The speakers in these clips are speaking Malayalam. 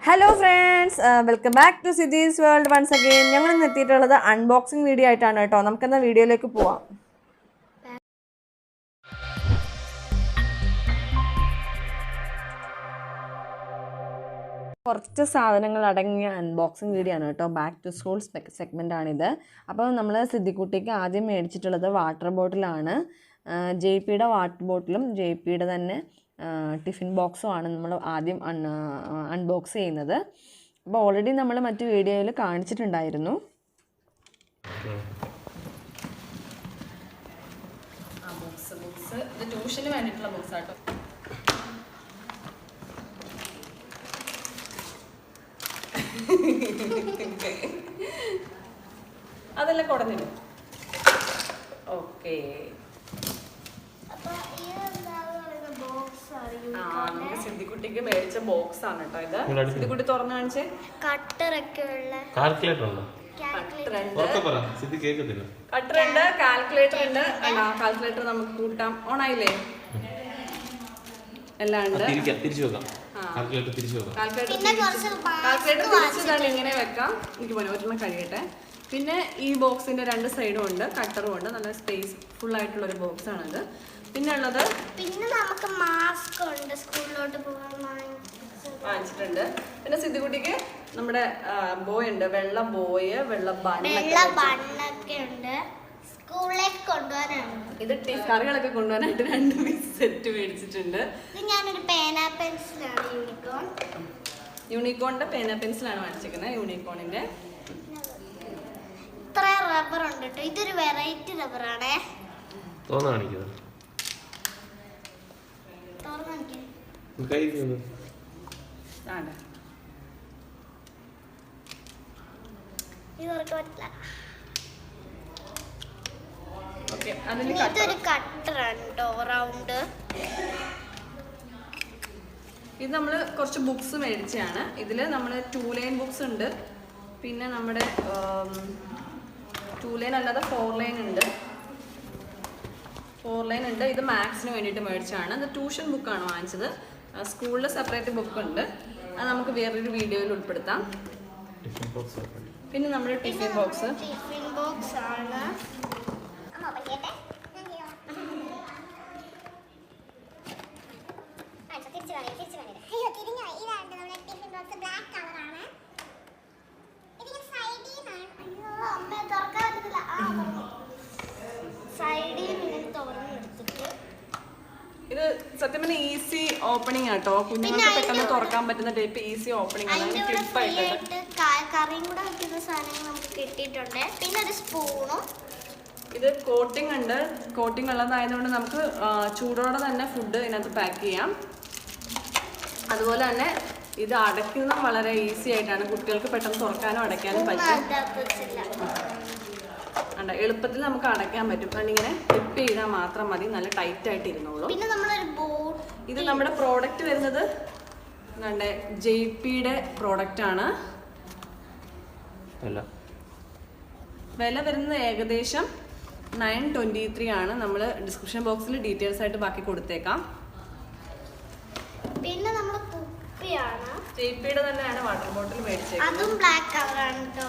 Hello friends, welcome back to Siddhi's World once again. ഞങ്ങൾ ഇന്ന് എത്തിയിട്ടുള്ളത് അൺബോക്സിംഗ് വീഡിയോ ആയിട്ടാണ് കേട്ടോ. നമുക്ക് എന്നാ വീഡിയോയിലേക്ക് പോവാം. കുറച്ച് സാധനങ്ങൾ അടങ്ങിയ അൺബോക്സിംഗ് വീഡിയോ ആണ് കേട്ടോ. ബാക്ക് ടു സ്കൂൾ സെഗ്മെൻ്റ് ആണിത്. അപ്പോൾ നമ്മൾ സിദ്ധിക്കുട്ടിക്ക് ആദ്യം മേടിച്ചിട്ടുള്ളത് വാട്ടർ ബോട്ടിലാണ്. ജൈപ്പിയുടെ വാട്ടർ ബോട്ടിലും ജൈപ്പിയുടെ തന്നെ ടിഫിൻ ബോക്സും ആണ് നമ്മൾ ആദ്യം അൺബോക്സ് ചെയ്യുന്നത്. അപ്പോൾ ഓൾറെഡി നമ്മൾ മറ്റു വീഡിയോയിൽ കാണിച്ചിട്ടുണ്ടായിരുന്നു. ബുക്സ് ഇത് ട്യൂഷന് വേണ്ടിയിട്ടുള്ള ബുക്സ് ആട്ടോ. അതെല്ലാം കുടഞ്ഞിടും. ഓക്കെ, നമുക്ക് സിദ്ധിക്കുട്ടിക്ക് മേടിച്ച ബോക്സ് ആണ് കേട്ടോ ഇത്. സിദ്ധിക്കുട്ടി തുറന്നു കാണിച്ചേ. കട്ടർ ഉണ്ട്, കാൽക്കുലേറ്റർ ഉണ്ട്, കാൽക്കുലേറ്റർ നമുക്ക് കൂട്ടാം. ഓണായില്ലേ? എല്ലാം ഉണ്ട്. കാൽക്കുലേറ്റർ തിരിച്ചതാണ് ഇങ്ങനെ വെക്കാം. എനിക്ക് പോലെ ഒരെണ്ണം കഴിയട്ടെ. പിന്നെ ഈ ബോക്സിന്റെ രണ്ട് സൈഡും ഉണ്ട്, കട്ടറും ഉണ്ട്. നല്ല സ്പേസ് ഫുൾ ആയിട്ടുള്ള ഒരു ബോക്സ് ആണിത്. പിന്നെ ഉള്ളത് നമുക്ക് മാസ്ക് ഉണ്ട്, സ്കൂളിലോട്ട് വാങ്ങിച്ചിട്ടുണ്ട്. പിന്നെ സിദ്ധിക്കുട്ടിക്ക് നമ്മുടെ ബോയ് ഉണ്ട്, വെള്ള ബോയ്, വെള്ള ബണ്ണൊക്കെ ഉണ്ട്, സ്കൂളിലേക്ക് കൊണ്ടുപോകാനാണ്. ഇത് കറികളൊക്കെ കൊണ്ടുപോകാനായിട്ട് 2 പീസ് സെറ്റ് മേടിച്ചിട്ടുണ്ട്. ഇത് ഞാനൊരു പേന പെൻസിലാണ്, യൂണിക്കോണിന്റെ പേന പെൻസിലാണ് വാങ്ങിച്ചിരിക്കുന്നത്. യൂണിക്കോണിന്റെ ഇത്ര റബ്ബർ ഉണ്ട് കേട്ടോ. ഇതൊരു വെറൈറ്റി റബ്ബറാണേ. ഇതൊരു കട്ടറാണ് കേട്ടോ, റൗണ്ട്. ഇത് നമ്മൾ കുറച്ച് ബുക്സ് മേടിച്ചാണ്. ഇതിൽ നമ്മൾ 2 ലൈൻ ബുക്സ് ഉണ്ട്, പിന്നെ നമ്മുടെ 2 ലൈൻ അല്ലാതെ 4 ലൈൻ ഉണ്ട്. 4 ലൈൻ ഉണ്ട്. ഇത് മാത്സിന് വേണ്ടിയിട്ട് മേടിച്ചാണ്. ഇത് ട്യൂഷൻ ബുക്കാണ് വാങ്ങിച്ചത്. സ്കൂളിൽ സെപ്പറേറ്റ് ബുക്ക് ഉണ്ട്, അത് നമുക്ക് വേറൊരു വീഡിയോയിൽ ഉൾപ്പെടുത്താം. പിന്നെ നമ്മുടെ ടിഫിൻ ബോക്സ് ആണ്. ഇത് സത്യം പറഞ്ഞാൽ ഈസി ഓപ്പണിംഗ് ആട്ടോ. കുഞ്ഞുങ്ങൾക്ക് പെട്ടെന്ന് തുറക്കാൻ പറ്റുന്ന ടൈപ്പ് ഈസി ഓപ്പണിംഗ് ആണ്. കറിയും കൂടെ വെക്കുന്ന സാധനങ്ങൾ നമുക്ക് കിട്ടിയിട്ടുണ്ട്. പിന്നെ ഒരു സ്പൂണും. ഇത് കോട്ടിംഗ് ഉണ്ട്. കോട്ടിംഗ് ഉള്ളതായതുകൊണ്ട് നമുക്ക് ചൂടോടെ തന്നെ ഫുഡ് ഇതിനകത്ത് പാക്ക് ചെയ്യാം. അതുപോലെ തന്നെ ഇത് അടയ്ക്കുന്ന വളരെ ഈസി ആയിട്ടാണ്. കുട്ടികൾക്ക് പെട്ടെന്ന് തുറക്കാനും അടയ്ക്കാനും പറ്റും. എളുപ്പത്തിൽ നമുക്ക് അടയ്ക്കാൻ പറ്റും. അതിങ്ങനെ ടിപ്പ് ചെയ്താൽ മാത്രം മതി. നല്ല ടൈറ്റ് ആയിട്ട് ഇരുന്നോളൂ. ഇത് നമ്മുടെ പ്രോഡക്റ്റ് വരുന്നത് നമ്മുടെ ജൈപ്പിയുടെ പ്രോഡക്റ്റ് ആണ്. വില വരുന്നത് ഏകദേശം 923 ആണ്. നമ്മൾ ഡിസ്ക്രിപ്ഷൻ ബോക്സിൽ ഡീറ്റെയിൽസ് ആയിട്ട് ബാക്കി കൊടുത്തേക്കാം. പിന്നെ നമ്മൾ കുപ്പിയാണ്, ജൈപ്പിയുടെ തന്നെയാണ് വാട്ടർ ബോട്ടിൽ മേടിച്ചത്. അതും ബ്ലാക്ക് കളറാണ് കേട്ടോ.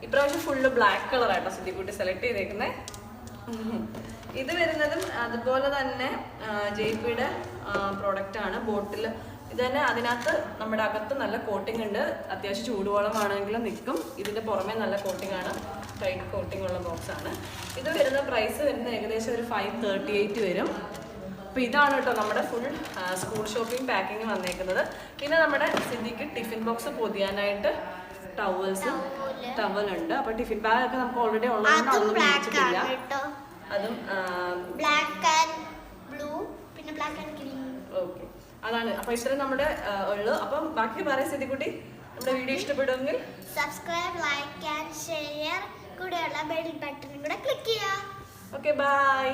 ഇപ്രാവശ്യം ഫുള്ള് ബ്ലാക്ക് കളർ ആട്ടോ സിദ്ധിക്കുട്ടി സെലക്ട് ചെയ്തേക്കുന്നത്. ഇത് വരുന്നതും അതുപോലെ തന്നെ ജൈപ്പിയുടെ പ്രോഡക്റ്റ് ആണ്. ബോട്ടിൽ ഇത് തന്നെ. അതിനകത്ത് നമ്മുടെ അകത്ത് നല്ല കോട്ടിംഗ് ഉണ്ട്. അത്യാവശ്യം ചൂടുവെള്ളമാണെങ്കിലും നിൽക്കും. ഇതിന്റെ പുറമെ നല്ല കോട്ടിംഗ് ആണ്, ടൈറ്റ് കോട്ടിംഗ് ഉള്ള ബോക്സ് ആണ്. ഇത് വരുന്ന പ്രൈസ് വരുന്നത് ഏകദേശം ഒരു 538 വരും. അപ്പോൾ ഇതാണ് കേട്ടോ നമ്മുടെ ഫുൾ സ്കൂൾ ഷോപ്പിംഗ് പാക്കിങ് വന്നേക്കുന്നത്. പിന്നെ നമ്മുടെ സിദ്ധിക്ക് ടിഫിൻ ബോക്സ് പൊതിയാനായിട്ട് ടവലുണ്ട്. അപ്പൊ ടിഫിൻ ബാഗ് ഒക്കെ നമുക്ക് ഓൾറെഡി ഉള്ളതുകൊണ്ട് അതൊന്നും മേടിച്ചിട്ടില്ല. അതും ബ്ലാക്ക് ആൻഡ് ബ്ലൂ, പിന്നെ ബ്ലാക്ക് ആൻഡ് ഗ്രീൻ. ഓക്കെ, അതാണ്. അപ്പൊ ഇത്രയും നമ്മുടെ ഉള്ളു. അപ്പം ബാക്കി പറയാം സിദ്ധിക്കുട്ടി. നമ്മുടെ വീഡിയോ ഇഷ്ടപ്പെടുമെങ്കിൽ സബ്സ്ക്രൈബ്, ലൈക്ക് ആൻഡ് ഷെയർ, കൂടെയുള്ള ബെൽ ബട്ടൺ കൂടെ ക്ലിക്ക് ചെയ്യുക. Okay, by.